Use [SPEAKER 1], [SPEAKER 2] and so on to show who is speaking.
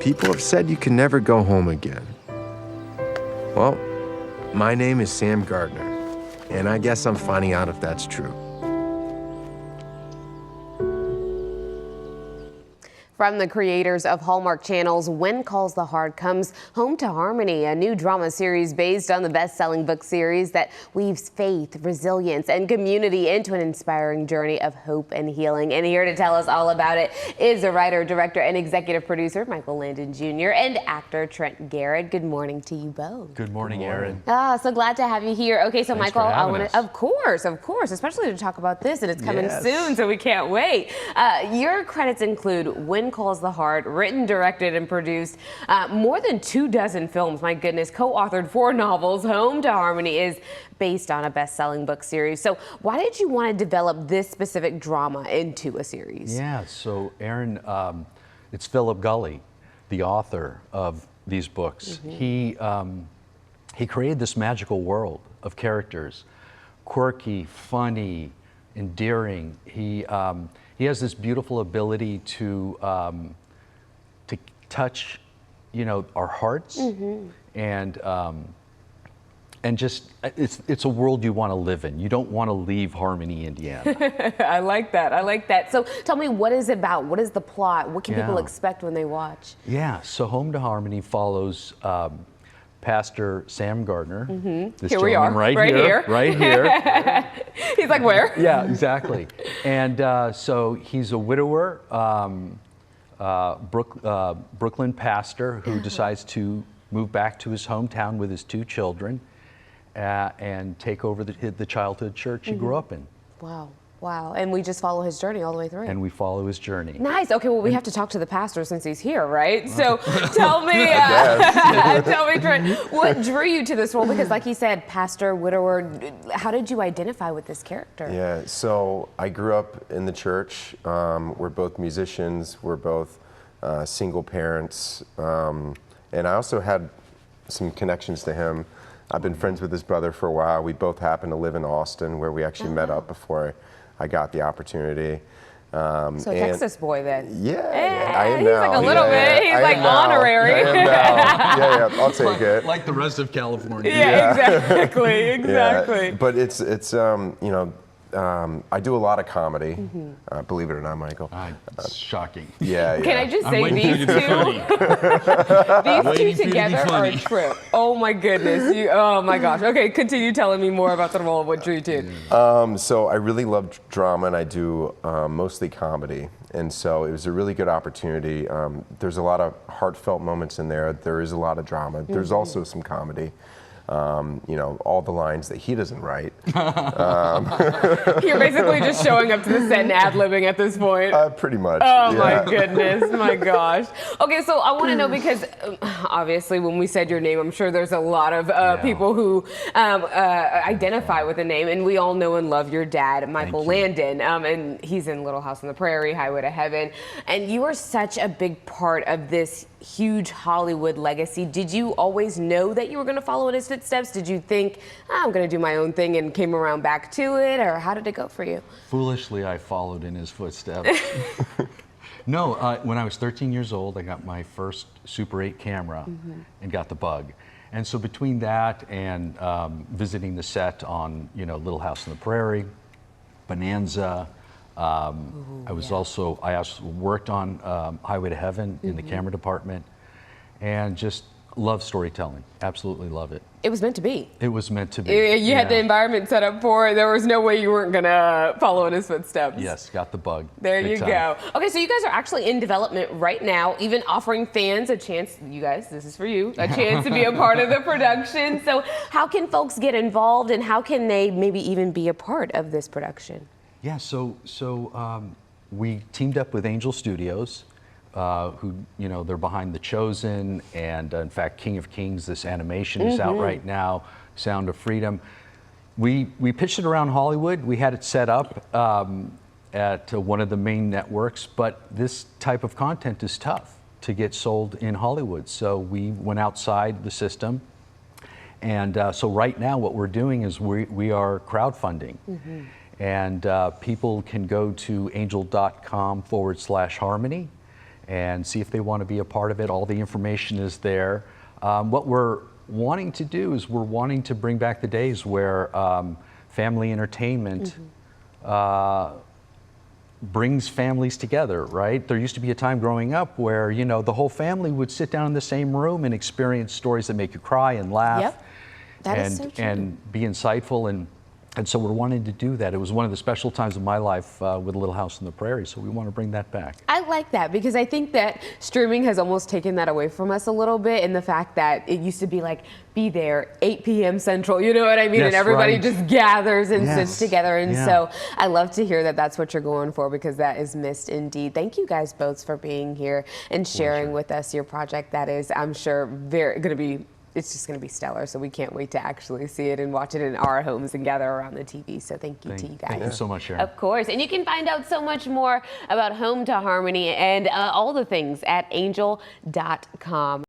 [SPEAKER 1] people have said you can never go home again. Well, my name is Sam Gardner, and I guess I'm finding out if that's true.
[SPEAKER 2] From the creators of Hallmark Channel's When Calls the Heart comes Home to Harmony, a new drama series based on the best-selling book series that weaves faith, resilience, and community into an inspiring journey of hope and healing. And here to tell us all about it is a writer, director, and executive producer, Michael Landon Jr., and actor Trent Garrett. Good morning to you both.
[SPEAKER 3] Good morning, Erin.
[SPEAKER 2] So glad to have you here. Okay, so
[SPEAKER 3] Thanks
[SPEAKER 2] Michael,
[SPEAKER 3] for
[SPEAKER 2] I
[SPEAKER 3] having
[SPEAKER 2] want
[SPEAKER 3] us.
[SPEAKER 2] to, of course, especially to talk about this, and it's coming
[SPEAKER 3] Yes.
[SPEAKER 2] soon, so we can't wait. Your credits include When Calls the Heart, written, directed, and produced more than 24 films. My goodness, co-authored 4 novels. Home to Harmony is based on a best-selling book series. So why did you want to develop this specific drama into a series?
[SPEAKER 3] Yeah, so Erin, it's Philip Gulley, the author of these books. He created this magical world of characters, quirky, funny, endearing. He has this beautiful ability to touch, our hearts, and just it's a world you want to live in. You don't want to leave Harmony, Indiana.
[SPEAKER 2] I like that. So tell me, what is it about? What is the plot? What can people expect when they watch?
[SPEAKER 3] Yeah, so Home to Harmony follows Pastor Sam Gardner. This
[SPEAKER 2] Here we are,
[SPEAKER 3] right here.
[SPEAKER 2] He's like, where?
[SPEAKER 3] Yeah, exactly. And so he's a widower, Brooklyn pastor who decides to move back to his hometown with his 2 children and take over the childhood church he grew up in.
[SPEAKER 2] Wow. And we just follow his journey all the way through.
[SPEAKER 3] And we follow his journey.
[SPEAKER 2] Nice. Okay, well, we have to talk to the pastor since he's here, right? So tell me, Trent, what drew you to this role? Because like he said, pastor, widower, how did you identify with this character?
[SPEAKER 1] Yeah, so I grew up in the church. We're both musicians. We're both single parents. And I also had some connections to him. I've been friends with his brother for a while. We both happen to live in Austin, where we actually met up before I got the opportunity.
[SPEAKER 2] So Texas boy then.
[SPEAKER 1] Yeah, I am now.
[SPEAKER 2] He's like a little bit. He's like honorary.
[SPEAKER 1] I am now. Yeah, I'll take it.
[SPEAKER 3] Like the rest of California.
[SPEAKER 2] Yeah, exactly.
[SPEAKER 1] Yeah, but it's I do a lot comedy. Believe it or not, Michael.
[SPEAKER 3] It's shocking.
[SPEAKER 1] Yeah.
[SPEAKER 2] Can I just say these two together are a trip. Oh my goodness. Oh my gosh. Okay, continue telling me more about the role of what drew you to.
[SPEAKER 1] So I really love drama, and I do mostly comedy. And so it was a really good opportunity. There's a lot of heartfelt moments in there. There is a lot of drama. There's also some comedy. All the lines that he doesn't write.
[SPEAKER 2] You're basically just showing up to the set and ad-libbing at this point.
[SPEAKER 1] Pretty much.
[SPEAKER 2] Oh my goodness, my gosh. Okay, so I want to know, because obviously when we said your name, I'm sure there's a lot of people who identify with the name, and we all know and love your dad, Michael Landon, and he's in Little House on the Prairie, Highway to Heaven, and you are such a big part of this huge Hollywood legacy. Did you always know that you were going to follow in his footsteps? Did you think, I'm going to do my own thing, and came around back to it, or how did it go for you?
[SPEAKER 3] Foolishly, I followed in his footsteps. No, when I was 13 years old, I got my first Super 8 camera and got the bug. And so between that and visiting the set on, Little House on the Prairie, Bonanza, I also worked on Highway to Heaven in the camera department, and just love storytelling. Absolutely love it.
[SPEAKER 2] It was meant to be.
[SPEAKER 3] It was meant to be.
[SPEAKER 2] You had the environment set up for it. There was no way you weren't going to follow in his footsteps.
[SPEAKER 3] Yes, got the bug.
[SPEAKER 2] There you go. Okay, so you guys are actually in development right now, even offering fans a chance, you guys, this is for you, a chance to be a part of the production. So how can folks get involved, and how can they maybe even be a part of this production?
[SPEAKER 3] Yeah, so we teamed up with Angel Studios, who, they're behind The Chosen, and in fact, King of Kings, this animation is out right now, Sound of Freedom. We pitched it around Hollywood. We had it set up at one of the main networks, but this type of content is tough to get sold in Hollywood. So we went outside the system. And so right now what we're doing is we are crowdfunding. And people can go to angel.com/harmony and see if they want to be a part of it. All the information is there. What we're wanting to do is we're wanting to bring back the days where family entertainment brings families together, right? There used to be a time growing up where, you know, the whole family would sit down in the same room and experience stories that make you cry and laugh.
[SPEAKER 2] Yep. That is so true.
[SPEAKER 3] And be insightful, and so we're wanting to do that. It was one of the special times of my life with Little House on the Prairie, so we want to bring that back.
[SPEAKER 2] I like that because I think that streaming has almost taken that away from us a little bit, in the fact that it used to be like, be there 8 p.m. Central, you know what I mean?
[SPEAKER 3] Yes,
[SPEAKER 2] and everybody
[SPEAKER 3] right.
[SPEAKER 2] just gathers and
[SPEAKER 3] Yes.
[SPEAKER 2] sits together. And
[SPEAKER 3] Yeah.
[SPEAKER 2] so I love to hear that that's what you're going for, because that is missed indeed. Thank you guys both for being here and sharing with us your project. That is, I'm sure, it's just going to be stellar. So we can't wait to actually see it and watch it in our homes and gather around the TV. So thank you to you guys.
[SPEAKER 3] Thank you so much, Sharon.
[SPEAKER 2] Of course. And you can find out so much more about Home to Harmony and all the things at angel.com.